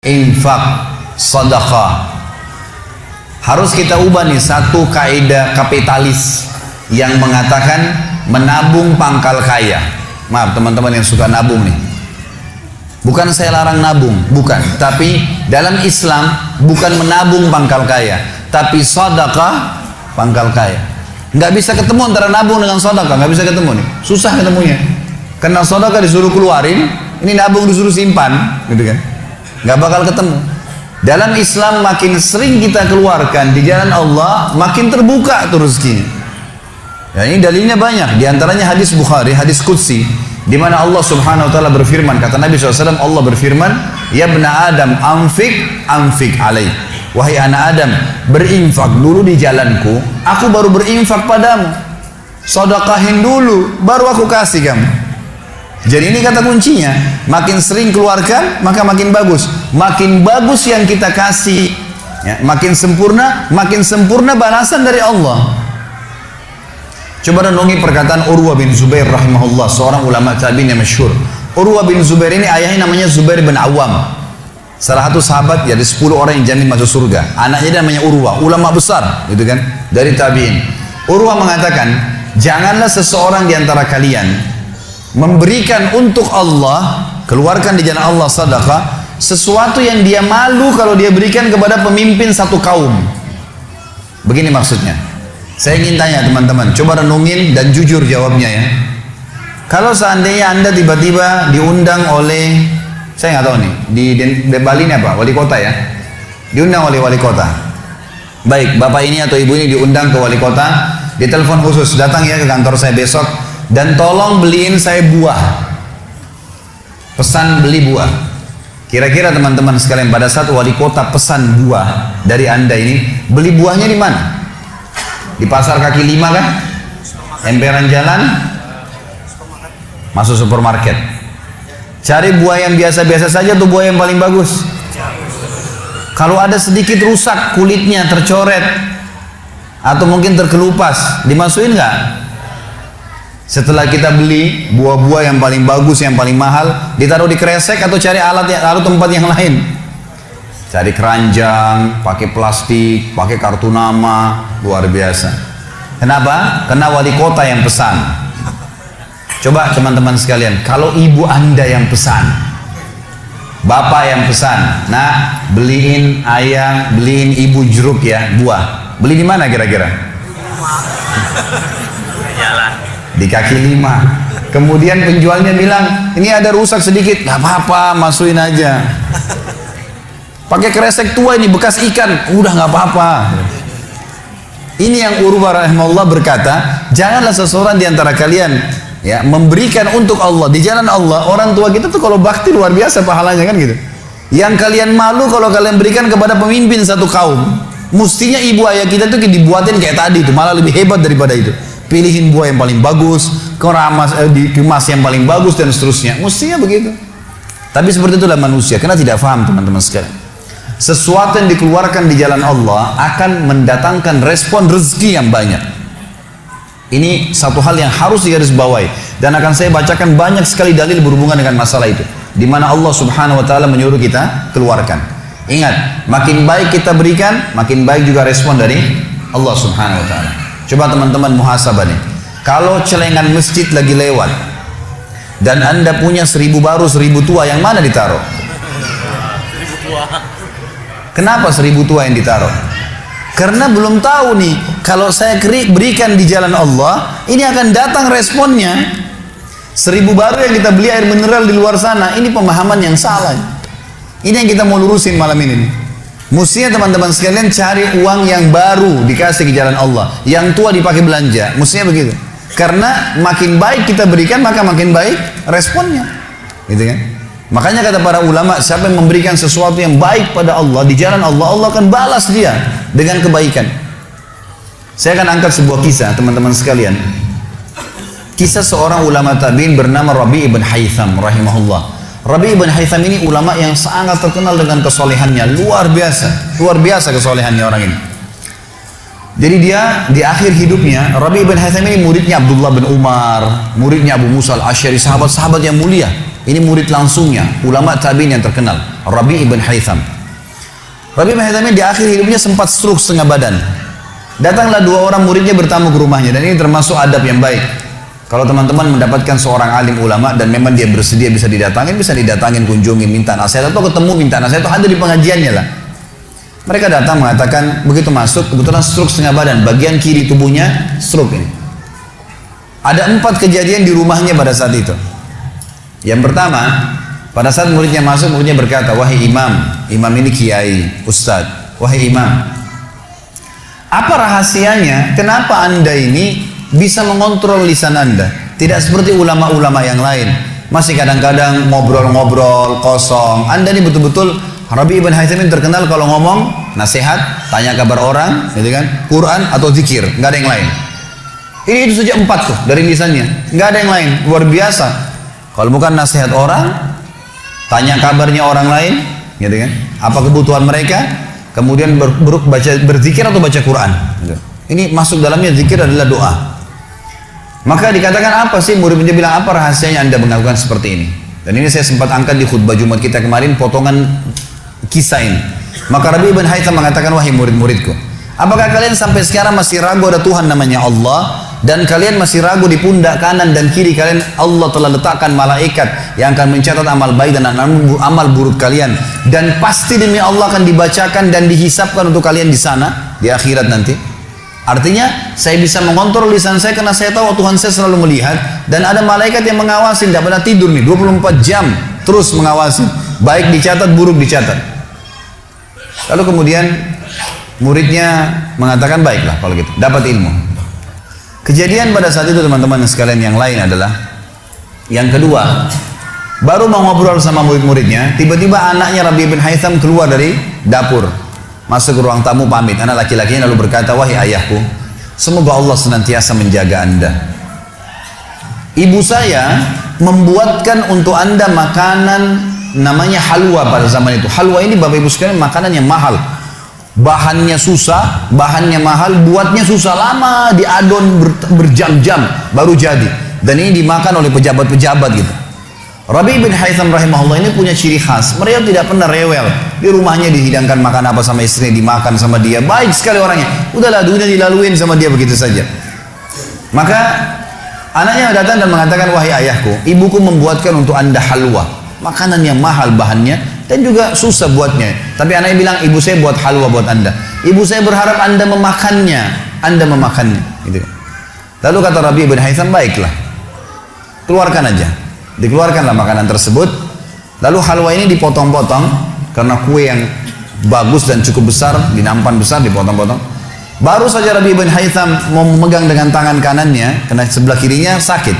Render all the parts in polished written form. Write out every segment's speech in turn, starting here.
infak, sedekah. Harus kita ubah nih satu kaidah kapitalis yang mengatakan menabung pangkal kaya. Maaf teman-teman yang suka nabung nih. Bukan saya larang nabung, bukan. Tapi dalam Islam bukan menabung pangkal kaya, tapi sedekah pangkal kaya. Nggak bisa ketemu antara nabung dengan sedekah, nggak bisa ketemu nih. Susah ketemunya. Karena sedekah disuruh keluarin, ini nabung disuruh simpan, gitu kan? Nggak bakal ketemu. Dalam Islam makin sering kita keluarkan di jalan Allah, makin terbuka tuh rezekinya. Ya, ini dalilnya banyak. Di antaranya hadis Bukhari, hadis Qudsi, di mana Allah Subhanahu wa taala berfirman, kata Nabi SAW, Allah berfirman, "Ya bna Adam, anfik alaih." Wahai anak Adam, berinfak dulu di jalanku, aku baru berinfak padamu. Sedekahin dulu, baru aku kasih kamu. Jadi ini kata kuncinya, makin sering keluarkan, maka makin bagus. Makin bagus yang kita kasih, ya, makin sempurna balasan dari Allah. Coba renungi perkataan Urwah bin Zubair rahimahullah, seorang ulama tabi'in yang masyhur. Urwah bin Zubair ini ayahnya namanya Zubair bin Awam, salah satu sahabat dari 10 orang yang jamin masuk surga. Anaknya namanya Urwah, ulama besar, gitu kan, dari tabi'in. Urwah mengatakan, janganlah seseorang di antara kalian memberikan untuk Allah, keluarkan di jalan Allah sedekah, sesuatu yang dia malu kalau dia berikan kepada pemimpin satu kaum. Begini maksudnya. Saya ingin tanya teman-teman, coba renungin dan jujur jawabnya ya. Kalau seandainya Anda tiba-tiba diundang oleh, saya nggak tahu nih, di Bali ini apa? Wali kota ya? Diundang oleh wali kota. Baik, bapak ini atau ibu ini diundang ke wali kota, ditelepon khusus, datang ya ke kantor saya besok, dan tolong beliin saya buah. Pesan beli buah. Kira-kira teman-teman sekalian, pada saat wali kota pesan buah dari Anda ini, beli buahnya di mana? Di pasar kaki 5 kan? Emperan jalan? Masuk supermarket. Cari buah yang biasa-biasa saja atau buah yang paling bagus? Kalau ada sedikit rusak kulitnya, tercoret, atau mungkin terkelupas, dimasukin nggak? Setelah kita beli buah-buah yang paling bagus, yang paling mahal, ditaruh di kresek atau cari alat yang taruh tempat yang lain. Cari keranjang, pakai plastik, pakai kartu nama, luar biasa. Kenapa? Karena wali kota yang pesan. Coba teman-teman sekalian, kalau ibu Anda yang pesan, bapak yang pesan, nah beliin ayah, beliin ibu jeruk ya, buah. Beli di mana kira-kira? Di kaki 5. Kemudian penjualnya bilang, ini ada rusak sedikit, nggak apa-apa, masukin aja. Pakai kresek tua ini bekas ikan, udah nggak apa-apa. Ini yang Urwah rahimahullah berkata, janganlah seseorang di antara kalian ya memberikan untuk Allah di jalan Allah. Orang tua kita tuh kalau bakti luar biasa pahalanya kan gitu. Yang kalian malu kalau kalian berikan kepada pemimpin satu kaum. Mestinya ibu ayah kita tuh dibuatin kayak tadi itu, malah lebih hebat daripada itu. Pilihin buah yang paling bagus, dikemas yang paling bagus dan seterusnya. Mestinya begitu. Tapi seperti itulah manusia, karena tidak paham teman-teman sekalian. Sesuatu yang dikeluarkan di jalan Allah akan mendatangkan respon rezeki yang banyak. Ini satu hal yang harus digarisbawahi, dan akan saya bacakan banyak sekali dalil berhubungan dengan masalah itu, di mana Allah Subhanahu wa taala menyuruh kita keluarkan. Ingat, makin baik kita berikan, makin baik juga respon dari Allah Subhanahu wa taala. Coba teman-teman muhasabah nih. Kalau celengan masjid lagi lewat dan Anda punya 1000 baru 1000 tua, yang mana ditaruh? 1000 tua. Kenapa 1000 tua yang ditaruh? Karena belum tahu nih, kalau saya berikan di jalan Allah, ini akan datang responnya. 1000 baru yang kita beli air mineral di luar sana, ini pemahaman yang salah. Ini yang kita mau lurusin malam ini nih. Mestinya teman-teman sekalian cari uang yang baru dikasih ke jalan Allah, yang tua dipakai belanja. Mestinya begitu. Karena makin baik kita berikan, maka makin baik responnya. Gitu kan? Makanya kata para ulama, siapa yang memberikan sesuatu yang baik pada Allah di jalan Allah, Allah akan balas dia dengan kebaikan. Saya akan angkat sebuah kisah teman-teman sekalian. Kisah seorang ulama tabi'in bernama Rabi' ibn Haytham rahimahullah. Rabi' ibn Haytham ini ulama yang sangat terkenal dengan kesolehannya, luar biasa kesolehannya orang ini. Jadi dia di akhir hidupnya, Rabi' ibn Haytham ini muridnya Abdullah bin Umar, muridnya Abu Musa al-Asy'ari, sahabat-sahabat yang mulia. Ini murid langsungnya, ulama tabi'in yang terkenal, Rabi' ibn Haytham. Rabi' ibn Haytham ini di akhir hidupnya sempat stroke setengah badan. Datanglah 2 orang muridnya bertamu ke rumahnya, dan ini termasuk adab yang baik. Kalau teman-teman mendapatkan seorang alim ulama dan memang dia bersedia bisa didatangin, kunjungin, minta nasihat, atau ketemu minta nasihat, atau ada di pengajiannya lah. Mereka datang mengatakan, begitu masuk, kebetulan stroke setengah badan, bagian kiri tubuhnya stroke ini. Ada 4 kejadian di rumahnya pada saat itu. Yang pertama, pada saat muridnya masuk, muridnya berkata, wahai imam, imam ini kiai, ustadz, wahai imam, apa rahasianya, kenapa anda ini bisa mengontrol lisan anda? Tidak seperti ulama-ulama yang lain, masih kadang-kadang ngobrol-ngobrol kosong. Anda ini betul-betul, Rabi' ibn Haytham terkenal kalau ngomong, nasihat, tanya kabar orang, gitu kan, Quran atau zikir, nggak ada yang lain. Ini itu saja 4 tuh dari lisannya, nggak ada yang lain, luar biasa. Kalau bukan nasihat orang, tanya kabarnya orang lain, gitu kan, apa kebutuhan mereka, kemudian berzikir atau baca Quran. Gitu. Ini masuk dalamnya, zikir adalah doa. Maka dikatakan apa sih, murid-muridnya bilang, apa rahasianya anda melakukan seperti ini? Dan ini saya sempat angkat di khutbah Jumat kita kemarin, potongan kisah ini. Maka Rabi' ibn Haytham mengatakan, wahai murid-muridku, apakah kalian sampai sekarang masih ragu ada Tuhan namanya Allah, dan kalian masih ragu di pundak kanan dan kiri kalian Allah telah letakkan malaikat yang akan mencatat amal baik dan amal buruk kalian, dan pasti demi Allah akan dibacakan dan dihisapkan untuk kalian di sana di akhirat nanti? Artinya saya bisa mengontrol lisan saya karena saya tahu Tuhan saya selalu melihat, dan ada malaikat yang mengawasi, tidak pernah tidur nih, 24 jam terus mengawasi, baik dicatat buruk dicatat. Lalu kemudian muridnya mengatakan, baiklah kalau gitu, dapat ilmu. Kejadian pada saat itu teman-teman sekalian yang lain adalah, yang kedua, baru mau ngobrol sama murid-muridnya, tiba-tiba anaknya Rabi' bin Haytham keluar dari dapur, masuk ke ruang tamu pamit. Anak laki-lakinya lalu berkata, wahai ayahku, semoga Allah senantiasa menjaga anda. Ibu saya membuatkan untuk anda makanan namanya halwa pada zaman itu. Halwa ini Bapak Ibu sekalian makanan yang mahal. Bahannya susah, bahannya mahal, buatnya susah, lama diadon berjam-jam baru jadi. Dan ini dimakan oleh pejabat-pejabat gitu. Rabi' bin Haytham rahimahullah ini punya ciri khas, mereka tidak pernah rewel. Di rumahnya dihidangkan makan apa sama istrinya, dimakan sama dia, baik sekali orangnya. Udahlah, dunia dilaluin sama dia begitu saja. Maka anaknya datang dan mengatakan, wahai ayahku, ibuku membuatkan untuk anda halwa, makanan yang mahal bahannya dan juga susah buatnya. Tapi anaknya bilang, ibu saya buat halwa buat anda. Ibu saya berharap anda memakannya. Gitu. Lalu kata Rabi' bin Haytham, baiklah, keluarkan aja. Dikeluarkanlah makanan tersebut. Lalu halwa ini dipotong-potong, karena kue yang bagus dan cukup besar, di nampan besar dipotong-potong. Baru saja Rabi' bin Haytham mau memegang dengan tangan kanannya, karena sebelah kirinya sakit,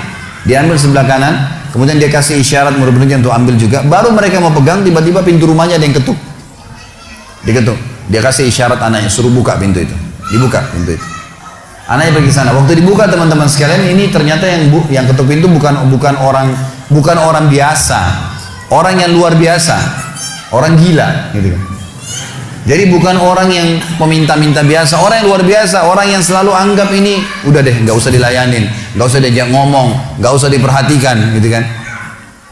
diambil sebelah kanan. Kemudian dia kasih isyarat murid-muridnya untuk ambil juga. Baru mereka mau pegang, tiba-tiba pintu rumahnya ada yang ketuk. Diketuk. Dia kasih isyarat anaknya, suruh buka pintu itu. Dibuka pintu itu. Anaknya pergi sana. Waktu dibuka teman-teman sekalian, ini ternyata yang ketuk pintu bukan orang biasa, orang yang luar biasa, orang gila, gitu kan. Jadi bukan orang yang peminta-minta biasa, orang yang luar biasa, orang yang selalu anggap ini udah deh, nggak usah dilayanin, nggak usah diajak ngomong, nggak usah diperhatikan, gitu kan.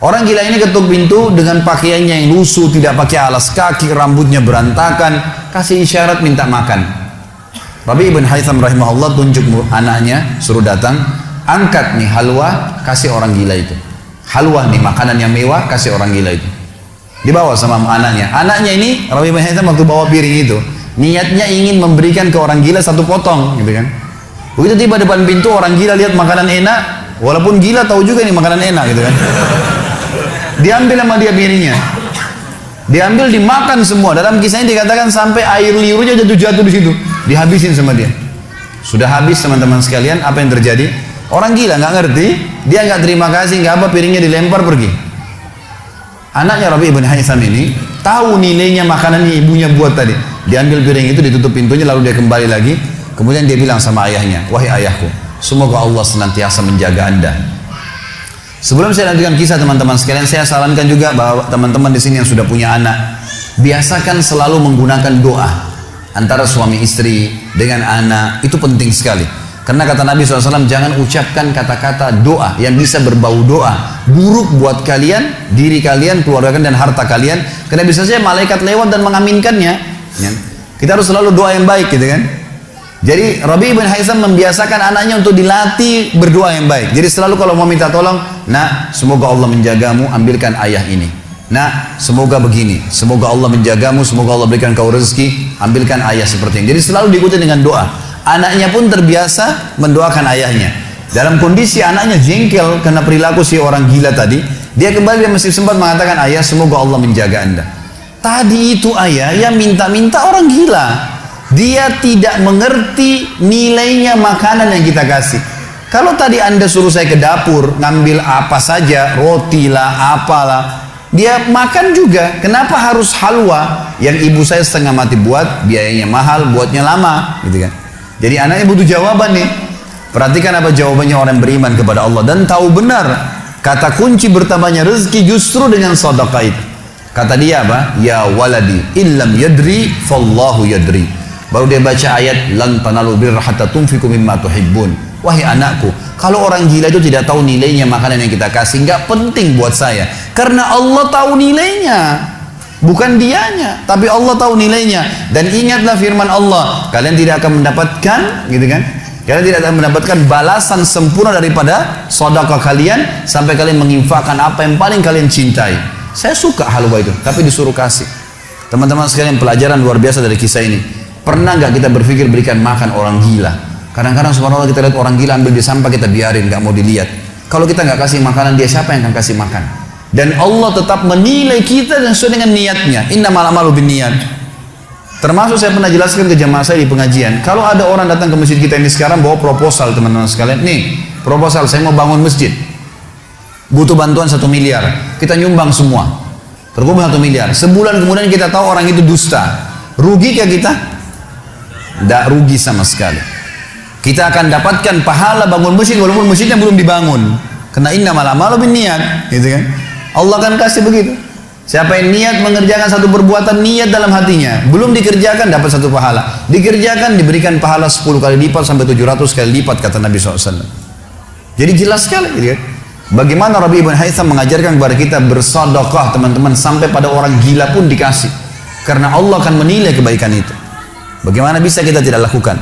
Orang gila ini ketuk pintu dengan pakaiannya yang lusuh, tidak pakai alas kaki, rambutnya berantakan, kasih isyarat minta makan. Rabi' ibn Haytham rahimahullah tunjuk anaknya, suruh datang, angkat nih halwa, kasih orang gila itu. Halwa nih makanan yang mewah, kasih orang gila itu. Dibawa sama anaknya. Anaknya ini Rabi' bin Haytham waktu bawa piring itu, niatnya ingin memberikan ke orang gila 1 potong, gitu kan. Begitu tiba depan pintu, orang gila lihat makanan enak, walaupun gila tahu juga ini makanan enak, gitu kan. Diambil sama dia piringnya, diambil dimakan semua. Dalam kisahnya dikatakan sampai air liurnya jatuh di situ, dihabisin sama dia. Sudah habis teman-teman sekalian, apa yang terjadi? Orang gila nggak ngerti, dia nggak terima kasih, nggak apa, piringnya dilempar pergi. Anaknya Rabi' bin Haytham ini tahu nilainya makanan yang ibunya buat tadi. Diambil piring itu, ditutup pintunya, lalu dia kembali lagi. Kemudian dia bilang sama ayahnya, wahai ayahku, semoga Allah senantiasa menjaga anda. Sebelum saya lanjutkan kisah teman-teman sekalian, saya sarankan juga bahwa teman-teman di sini yang sudah punya anak, biasakan selalu menggunakan doa antara suami istri dengan anak, itu penting sekali. Karena kata Nabi SAW, jangan ucapkan kata-kata doa yang bisa berbau doa. Buruk buat kalian, diri kalian, keluarga kalian, dan harta kalian. Karena bisa saja malaikat lewat dan mengaminkannya. Kita harus selalu doa yang baik gitu kan. Jadi Rabi' bin Haytham membiasakan anaknya untuk dilatih berdoa yang baik. Jadi selalu kalau mau minta tolong, nah semoga Allah menjagamu, ambilkan ayah ini. Nah semoga begini, semoga Allah menjagamu, semoga Allah berikan kau rezeki, ambilkan ayah seperti ini. Jadi selalu diikuti dengan doa. Anaknya pun terbiasa mendoakan ayahnya. Dalam kondisi anaknya jengkel karena perilaku si orang gila tadi, dia kembali dan masih sempat mengatakan, ayah semoga Allah menjaga anda. Tadi itu ayah yang minta-minta orang gila. Dia tidak mengerti nilainya makanan yang kita kasih. Kalau tadi anda suruh saya ke dapur ngambil apa saja, roti lah, apalah, dia makan juga. Kenapa harus halwa yang ibu saya setengah mati buat, biayanya mahal, buatnya lama, gitu kan? Jadi anaknya butuh jawaban nih. Perhatikan apa jawabannya orang beriman kepada Allah dan tahu benar kata kunci bertambahnya rezeki justru dengan sedekah itu. Kata dia apa? Ya waladi illam yadri fallahu yadri. Baru dia baca ayat lan tanalu birra hatta tunfiqu mimma tuhibbun. Wahai anakku, kalau orang gila itu tidak tahu nilainya makanan yang kita kasih, nggak penting buat saya. Karena Allah tahu nilainya. Bukan dianya, tapi Allah tahu nilainya. Dan ingatlah firman Allah, kalian tidak akan mendapatkan, gitu kan? Kalian tidak akan mendapatkan balasan sempurna daripada sedekah kalian sampai kalian menginfakkan apa yang paling kalian cintai. Saya suka halwa itu, tapi disuruh kasih. Teman-teman sekalian, pelajaran luar biasa dari kisah ini. Pernah nggak kita berpikir berikan makan orang gila? Kadang-kadang subhanallah kita lihat orang gila ambil di sampah, kita biarin, nggak mau dilihat. Kalau kita nggak kasih makanan dia, siapa yang akan kasih makan? Dan Allah tetap menilai kita dan sesuai dengan niatnya. Innamal a'malu binniyat. Termasuk saya pernah jelaskan ke jamaah saya di pengajian, kalau ada orang datang ke masjid kita ini sekarang bawa proposal, teman-teman sekalian, nih proposal, saya mau bangun masjid, butuh bantuan 1 miliar, kita nyumbang semua, terkumpul 1 miliar. Sebulan kemudian kita tahu orang itu dusta, rugi kah kita? Tidak rugi sama sekali. Kita akan dapatkan pahala bangun masjid walaupun masjidnya belum dibangun. Karena innamal a'malu binniyat, gitu kan? Allah akan kasih begitu. Siapa yang niat mengerjakan satu perbuatan, niat dalam hatinya, belum dikerjakan dapat 1 pahala, dikerjakan diberikan pahala 10 kali lipat sampai 700 kali lipat, kata Nabi SAW. Jadi jelas sekali, gitu kan? Bagaimana Rabi' bin Haytham mengajarkan kepada kita bersedekah, teman-teman, sampai pada orang gila pun dikasih, karena Allah akan menilai kebaikan itu. Bagaimana bisa kita tidak lakukan?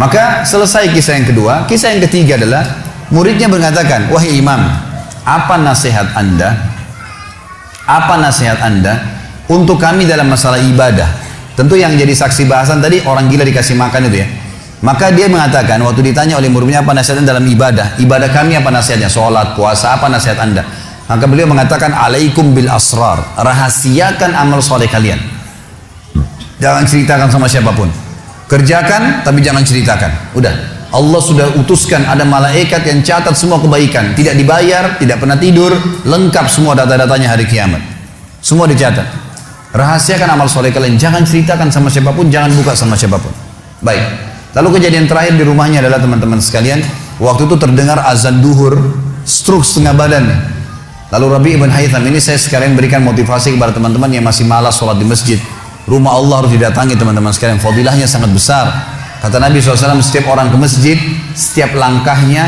Maka selesai kisah yang kedua. Kisah yang ketiga adalah muridnya mengatakan, wahai imam, apa nasihat anda? Apa nasihat anda untuk kami dalam masalah ibadah? Tentu yang jadi saksi bahasan tadi orang gila dikasih makan itu ya. Maka dia mengatakan waktu ditanya oleh muridnya apa nasihatnya dalam ibadah? Ibadah kami apa nasihatnya? Sholat, puasa, apa nasihat anda? Maka beliau mengatakan, alaikum bil asrar, rahasiakan amal soleh kalian. Jangan ceritakan sama siapapun. Kerjakan tapi jangan ceritakan. Udah. Allah sudah utuskan ada malaikat yang catat semua kebaikan, tidak dibayar, tidak pernah tidur, lengkap semua data-datanya hari kiamat. Semua dicatat. Rahasiakan amal soleh kalian, jangan ceritakan sama siapapun, jangan buka sama siapapun. Baik. Lalu kejadian terakhir di rumahnya adalah teman-teman sekalian, waktu itu terdengar azan duhur, stroke setengah badan. Lalu Rabi' bin Haytham ini saya sekalian berikan motivasi kepada teman-teman yang masih malas sholat di masjid. Rumah Allah harus didatangi teman-teman sekalian, fadilahnya sangat besar. Kata Nabi SAW, setiap orang ke masjid, setiap langkahnya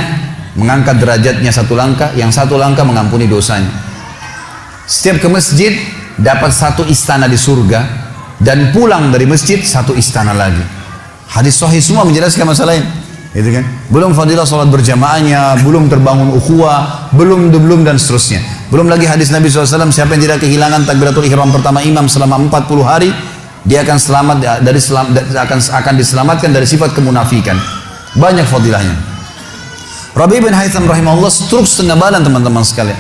mengangkat derajatnya 1 langkah, yang 1 langkah mengampuni dosanya. Setiap ke masjid, dapat 1 istana di surga, dan pulang dari masjid 1 istana lagi. Hadis sahih semua menjelaskan masalah ini. Gitu kan? Belum fadilah sholat berjamaahnya, belum terbangun ukhuwah, belum dan seterusnya. Belum lagi hadis Nabi SAW, siapa yang tidak kehilangan takbiratul ihram pertama imam selama 40 hari, dia akan akan diselamatkan dari sifat kemunafikan. Banyak fadilahnya. Rabi' bin Haytham rahimahullah stroke setengah badan teman-teman sekalian.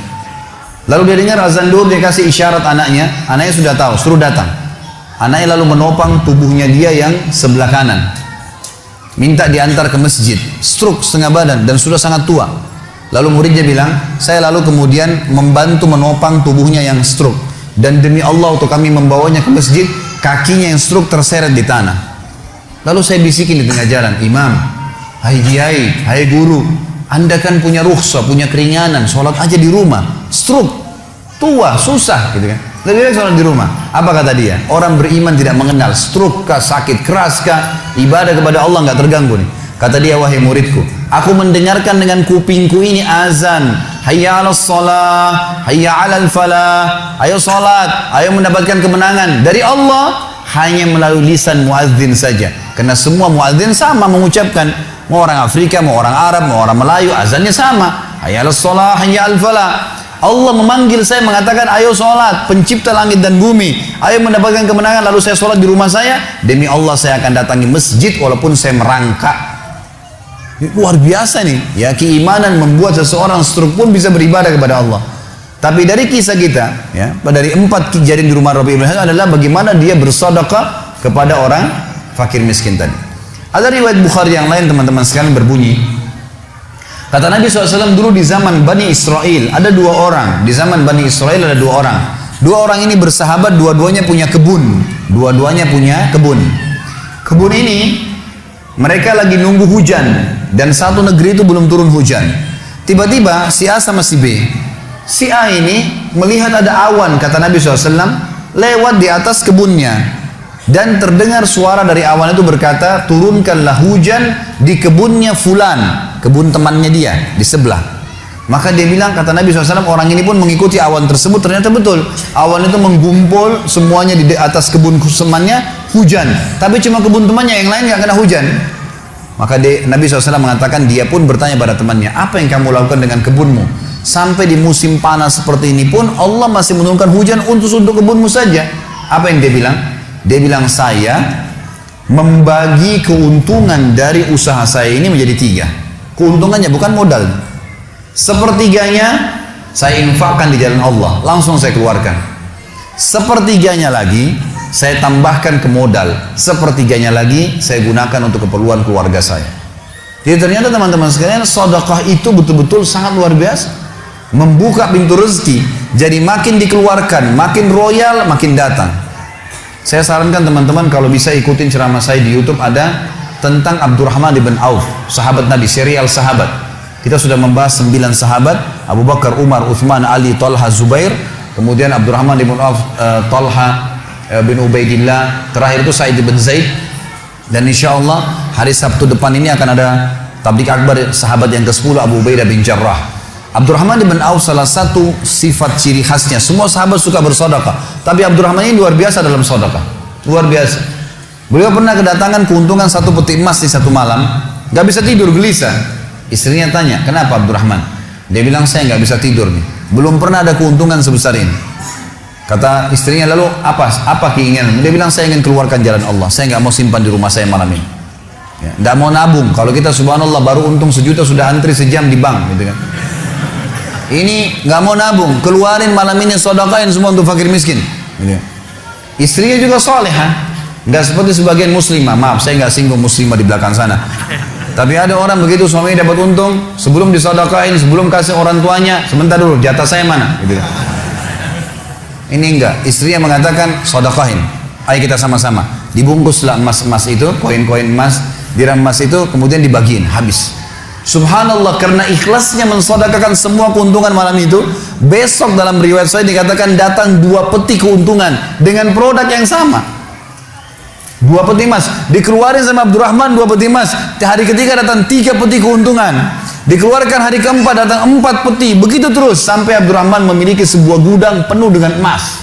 Lalu dia dengar azan duhur, dia kasih isyarat anaknya sudah tahu, suruh datang. Anaknya lalu menopang tubuhnya dia yang sebelah kanan, minta diantar ke masjid. Stroke setengah badan dan sudah sangat tua. Lalu muridnya bilang, saya lalu kemudian membantu menopang tubuhnya yang stroke, dan demi Allah untuk kami membawanya ke masjid, kakinya yang stroke terseret di tanah. Lalu saya bisikin di tengah jalan, imam, hai kiai, hai guru, anda kan punya rukhsah, punya keringanan, sholat aja di rumah. Stroke, tua, susah gitu kan. Lebih baik sholat di rumah. Apa kata dia? Orang beriman tidak mengenal stroke kah, sakit keras kah, ibadah kepada Allah nggak terganggu nih. Kata dia, wahai muridku, aku mendengarkan dengan kupingku ini azan. Hayya 'alas shalah, hayya 'alal falah. Ayo salat, ayo mendapatkan kemenangan dari Allah hanya melalui lisan muadzin saja. Karena semua muadzin sama mengucapkan, mau orang Afrika, mau orang Arab, mau orang Melayu, azannya sama. Hayya 'alas shalah, hayya 'alal falah. Allah memanggil saya mengatakan, ayo sholat, pencipta langit dan bumi, ayo mendapatkan kemenangan. Lalu saya sholat di rumah saya, demi Allah saya akan datangi masjid walaupun saya merangkak. Luar biasa nih, ya, keimanan membuat seseorang stroke pun bisa beribadah kepada Allah. Tapi dari kisah kita, ya, dari 4 kejadian di rumah Rabi' bin Hasan adalah bagaimana dia bersedekah kepada orang fakir miskin tadi. Ada riwayat Bukhari yang lain teman-teman sekalian berbunyi, kata Nabi SAW dulu di zaman Bani Israel ada 2 orang. Di zaman Bani Israel ada 2 orang. 2 orang ini bersahabat, dua-duanya punya kebun. Dua-duanya punya kebun. Kebun ini mereka lagi nunggu hujan dan satu negeri itu belum turun hujan. Tiba-tiba si A sama si B. Si A ini melihat ada awan, kata Nabi SAW, lewat di atas kebunnya. Dan terdengar suara dari awan itu berkata, turunkanlah hujan di kebunnya fulan, kebun temannya dia di sebelah. Maka dia bilang, kata Nabi SAW, orang ini pun mengikuti awan tersebut. Ternyata betul, awan itu menggumpul semuanya di atas kebun temannya, hujan. Tapi cuma kebun temannya, yang lain nggak kena hujan. Maka Nabi SAW mengatakan, dia pun bertanya pada temannya, apa yang kamu lakukan dengan kebunmu? Sampai di musim panas seperti ini pun Allah masih menurunkan hujan untuk kebunmu saja. Apa yang dia bilang? Dia bilang, saya membagi keuntungan dari usaha saya ini menjadi 3. Keuntungannya bukan modal. Sepertiganya saya infakkan di jalan Allah, langsung saya keluarkan. Sepertiganya lagi saya tambahkan ke modal. Sepertiganya lagi saya gunakan untuk keperluan keluarga saya. Jadi ternyata teman-teman sekalian, sedekah itu betul-betul sangat luar biasa. Membuka pintu rezeki. Jadi makin dikeluarkan, makin royal, makin datang. Saya sarankan teman-teman kalau bisa ikutin ceramah saya di YouTube, ada tentang Abdurrahman bin Auf, sahabat Nabi, serial sahabat. Kita sudah membahas 9 sahabat, Abu Bakar, Umar, Uthman, Ali, Talha, Zubair, kemudian Abdurrahman bin Auf, Talha bin Ubaidillah, terakhir itu Sa'id bin Zaid. Dan insya Allah hari Sabtu depan ini akan ada tablik akbar sahabat yang ke-10, Abu Ubaidah bin Jarrah. Abdurrahman bin Auf salah satu sifat ciri khasnya, semua sahabat suka bersedekah, tapi Abdurrahman ini luar biasa dalam sedekah, luar biasa. Beliau pernah kedatangan keuntungan 1 peti emas di satu malam, gak bisa tidur, gelisah. Istrinya tanya, kenapa Abdurrahman? Dia bilang, saya nggak bisa tidur nih, belum pernah ada keuntungan sebesar ini. Kata istrinya, lalu apa keinginan? Dia bilang, saya ingin keluarkan jalan Allah, saya nggak mau simpan di rumah saya malam ini. Ya, nggak mau nabung. Kalau kita subhanallah baru untung 1 juta sudah antri sejam di bank, gitu kan. Ini nggak mau nabung, keluarin malam ini, sedekahin semua untuk fakir miskin. Gitu. Istrinya juga solehah, nggak seperti sebagian muslimah. Maaf, saya nggak singgung muslimah di belakang sana. Tapi ada orang begitu, suaminya dapat untung, sebelum disedekahin, sebelum kasih orang tuanya, sebentar dulu, jatah saya mana? Gitu. Ini enggak, istrinya mengatakan, sedekahin, ayo kita sama-sama. Dibungkuslah emas-emas itu, koin-koin emas, dirham emas itu, kemudian dibagiin, habis. Subhanallah, karena ikhlasnya mensedekahkan semua keuntungan malam itu, besok dalam riwayat saya dikatakan datang 2 peti keuntungan dengan produk yang sama. 2 peti emas dikeluarin sama Abdurrahman, 2 peti emas. Hari ketiga datang 3 peti keuntungan, dikeluarkan hari keempat datang 4 peti, begitu terus sampai Abdurrahman memiliki sebuah gudang penuh dengan emas.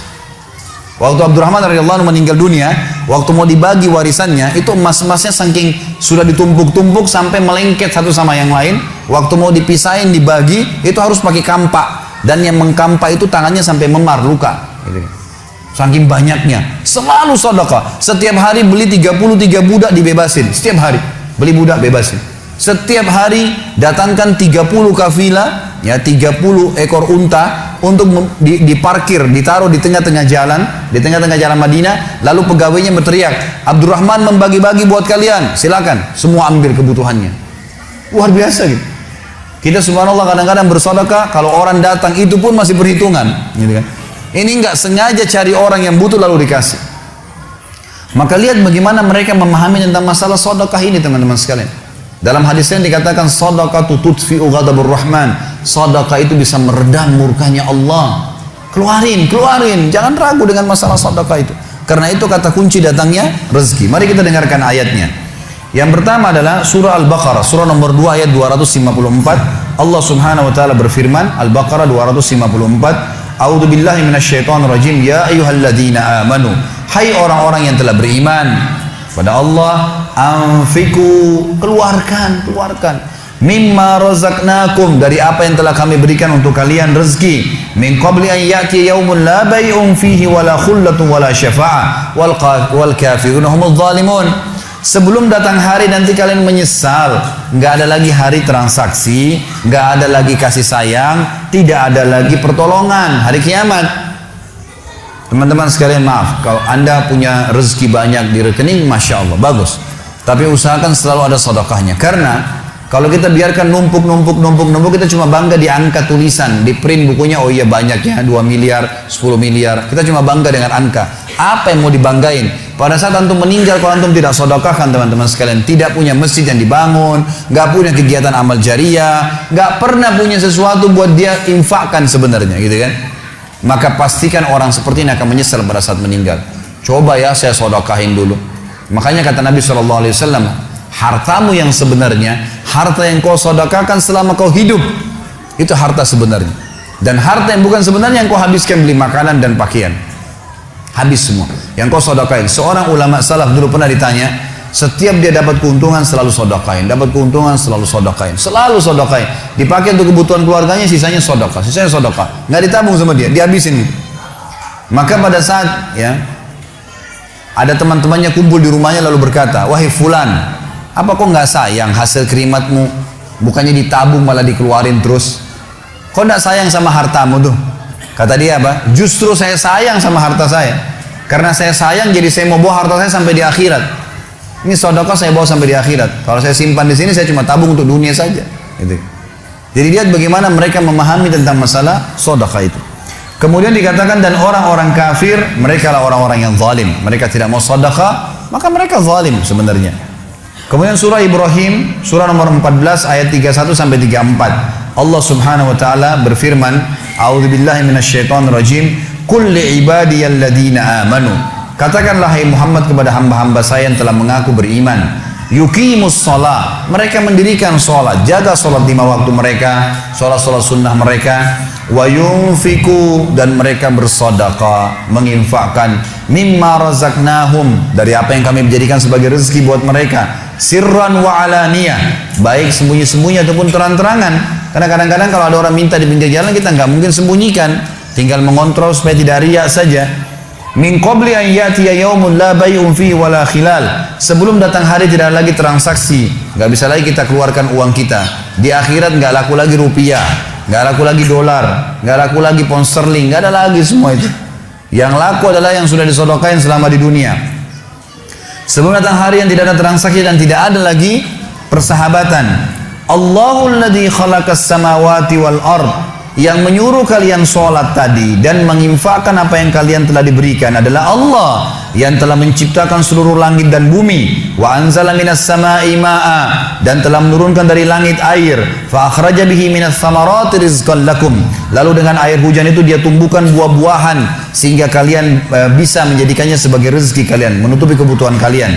Waktu Abdurrahman radhiyallahu anhu meninggal dunia, waktu mau dibagi warisannya, itu emas-emasnya saking sudah ditumpuk-tumpuk sampai melengket satu sama yang lain. Waktu mau dipisahin dibagi, itu harus pakai kampak, dan yang mengkampak itu tangannya sampai memar, luka gitu. Saking banyaknya, selalu sedekah. Setiap hari beli 33 budak dibebasin. Setiap hari beli budak bebasin. Setiap hari datangkan 30 kafilah, ya 30 ekor unta untuk diparkir, ditaruh di tengah-tengah jalan, di tengah-tengah jalan Madinah. Lalu pegawainya berteriak, Abdurrahman membagi-bagi buat kalian, silakan, semua ambil kebutuhannya. Luar biasa gitu. Kita subhanallah kadang-kadang bersedekah, kalau orang datang itu pun masih perhitungan, gitu kan. Ini nggak sengaja cari orang yang butuh lalu dikasih. Maka lihat bagaimana mereka memahami tentang masalah sedekah ini teman-teman sekalian. Dalam hadisnya dikatakan sedekah tutfi'u ghadabur rahman. Sedekah itu bisa meredam murkanya Allah. Keluarin, jangan ragu dengan masalah sedekah itu. Karena itu kata kunci datangnya rezeki. Mari kita dengarkan ayatnya. Yang pertama adalah surah Al-Baqarah, surah nomor 2 ayat 254. Allah Subhanahu wa taala berfirman, Al-Baqarah 254, A'udzu billahi minasyaitonir rajim, ya ayyuhalladzina amanu, hai orang-orang yang telah beriman pada Allah, anfiku, keluarkan mimma razaqnakum, dari apa yang telah kami berikan untuk kalian rezeki, min qabli an ya'ti yaumun la bay'un fihi wala khullatun wala syafa'ah wal kafirun humudz zalimun. Sebelum datang hari nanti kalian menyesal, nggak ada lagi hari transaksi, nggak ada lagi kasih sayang, tidak ada lagi pertolongan, hari kiamat. Teman-teman sekalian, maaf kalau anda punya rezeki banyak di rekening, masya Allah, bagus, tapi usahakan selalu ada sedekahnya. Karena kalau kita biarkan numpuk, kita cuma bangga di angka tulisan, di print bukunya, oh iya banyaknya 2 miliar, 10 miliar, kita cuma bangga dengan angka. Apa yang mau dibanggain? Pada saat antum meninggal, kalau antum tidak sedekahkan, teman-teman sekalian, tidak punya masjid yang dibangun, nggak punya kegiatan amal jariah, nggak pernah punya sesuatu buat dia infakkan sebenarnya, gitu kan? Maka pastikan orang seperti ini akan menyesal pada saat meninggal. Coba ya saya sedekahin dulu. Makanya kata Nabi SAW, hartamu yang sebenarnya, harta yang kau sedekahkan selama kau hidup, itu harta sebenarnya. Dan harta yang bukan sebenarnya yang kau habiskan beli makanan dan pakaian, habis semua. Yang kau sedekahin. Seorang ulama salaf dulu pernah ditanya, setiap dia dapat keuntungan selalu sedekahin, dapat keuntungan selalu sedekahin, selalu sedekahin. Dipakai untuk kebutuhan keluarganya, sisanya sedekah, nggak ditabung sama dia, dihabisin. Maka pada saat ya ada teman-temannya kumpul di rumahnya lalu berkata, wahai fulan, apa kok nggak sayang hasil kerimatmu? Bukannya ditabung malah dikeluarin terus. Kok nggak sayang sama hartamu tuh? Kata dia apa? Justru saya sayang sama harta saya. Karena saya sayang, jadi saya mau bawa harta saya sampai di akhirat. Ini sedekah saya bawa sampai di akhirat. Kalau saya simpan di sini, saya cuma tabung untuk dunia saja. Gitu. Jadi lihat bagaimana mereka memahami tentang masalah sedekah itu. Kemudian dikatakan, dan orang-orang kafir, mereka lah orang-orang yang zalim. Mereka tidak mau sedekah, maka mereka zalim sebenarnya. Kemudian surah Ibrahim, surah nomor 14 ayat 31 sampai 34. Allah Subhanahu wa taala berfirman, A'udzubillahi minasyaitonirrajim, qul li'ibadiyalladzina amanu. Katakanlah hai Muhammad kepada hamba-hamba saya yang telah mengaku beriman, yuqimus shalah, mereka mendirikan salat, jaga salat 5 waktu mereka, salat-salat sunnah mereka, wa yunfiku, dan mereka bersedekah, menginfakkan, mimma razaqnahum, dari apa yang kami jadikan sebagai rezeki buat mereka, sirran wa alaniyah, baik sembunyi-sembunyi ataupun terang-terangan. Karena kadang-kadang kalau ada orang minta di pinggir jalan, kita nggak mungkin sembunyikan, tinggal mengontrol supaya tidak riak saja. Min qabli an ya'tiya yaumun la bay'un fihi wala khilal, sebelum datang hari tidak lagi transaksi, nggak bisa lagi kita keluarkan uang kita. Di akhirat nggak laku lagi rupiah, nggak laku lagi dolar, nggak laku lagi pound sterling, nggak ada lagi semua itu. Yang laku adalah yang sudah disedekahkan selama di dunia. Sebelum datang hari yang tidak ada transaksi dan tidak ada lagi persahabatan. Allahul ladzi khalaqas samawati wal ard, yang menyuruh kalian sholat tadi dan menginfakkan apa yang kalian telah diberikan adalah Allah yang telah menciptakan seluruh langit dan bumi. Wa anzala minas sama'i ma'a, dan telah menurunkan dari langit air. Fa akhraja bihi minas samarati rizqan lakum, lalu dengan air hujan itu dia tumbuhkan buah-buahan sehingga kalian bisa menjadikannya sebagai rezeki kalian, menutupi kebutuhan kalian.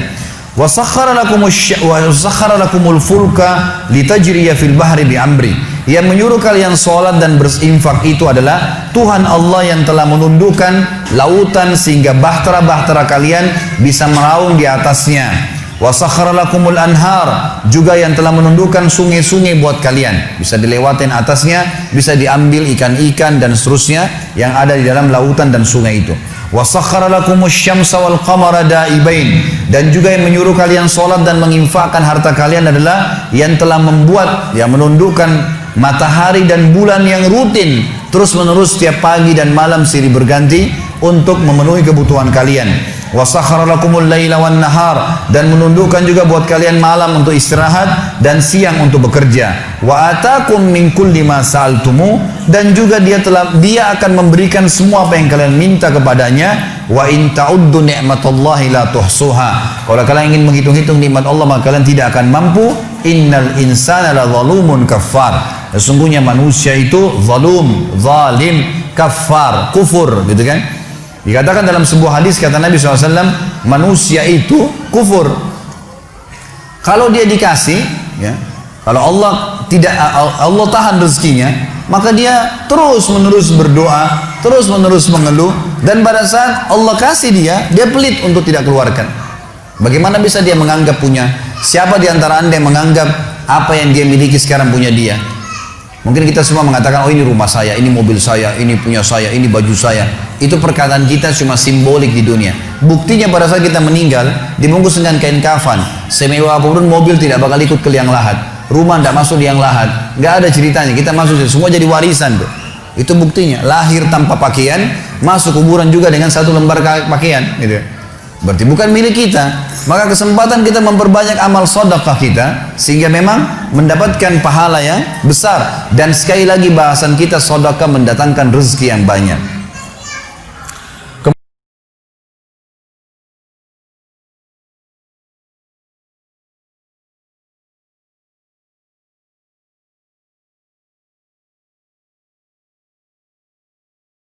Wa sakhkhara lakumul fulka litajriya fil bahri bi amri, yang menyuruh kalian sholat dan berinfak itu adalah Tuhan Allah yang telah menundukkan lautan sehingga bahtera-bahtera kalian bisa meraung di atasnya. Wa sakhkhara lakumul anhar, juga yang telah menundukkan sungai-sungai buat kalian, bisa dilewatin atasnya, bisa diambil ikan-ikan dan seterusnya yang ada di dalam lautan dan sungai itu. Wa sakhkhara lakumus syamsa wal qamara daibain, dan juga yang menyuruh kalian sholat dan menginfakkan harta kalian adalah yang telah membuat, yang menundukkan matahari dan bulan yang rutin terus menerus setiap pagi dan malam silih berganti untuk memenuhi kebutuhan kalian. Wa sakhkhara lakumul laila wan nahar, dan menundukkan juga buat kalian malam untuk istirahat dan siang untuk bekerja. Wa atakum min kulli ma sa'altumu, dan juga dia akan memberikan semua apa yang kalian minta kepadanya. Wa in ta'uddu ni'matallahi la tuhsuha, kalau kalian ingin menghitung-hitung nikmat Allah maka kalian tidak akan mampu. Innal insana la zalumun kafar, sesungguhnya manusia itu zalim, kafar, kufur, gitu kan. Dikatakan dalam sebuah hadis, kata Nabi SAW, manusia itu kufur. Kalau dia dikasih, ya, kalau Allah tahan rezekinya, maka dia terus menerus berdoa, terus menerus mengeluh, dan pada saat Allah kasih dia pelit untuk tidak keluarkan. Bagaimana bisa dia menganggap punya? Siapa di antara anda yang menganggap apa yang dia miliki sekarang punya dia? Mungkin kita semua mengatakan, oh ini rumah saya, ini mobil saya, ini punya saya, ini baju saya. Itu perkataan kita cuma simbolik di dunia. Buktinya pada saat kita meninggal, dibungkus dengan kain kafan. Semewah apapun mobil tidak bakal ikut ke liang lahat. Rumah tidak masuk liang lahat. Nggak ada ceritanya, kita masuk, semua jadi warisan tuh. Itu buktinya, lahir tanpa pakaian, masuk kuburan juga dengan satu lembar pakaian. Gitu. Berarti bukan milik kita. Maka kesempatan kita memperbanyak amal sedekah kita, sehingga memang mendapatkan pahala yang besar. Dan sekali lagi bahasan kita, sedekah mendatangkan rezeki yang banyak.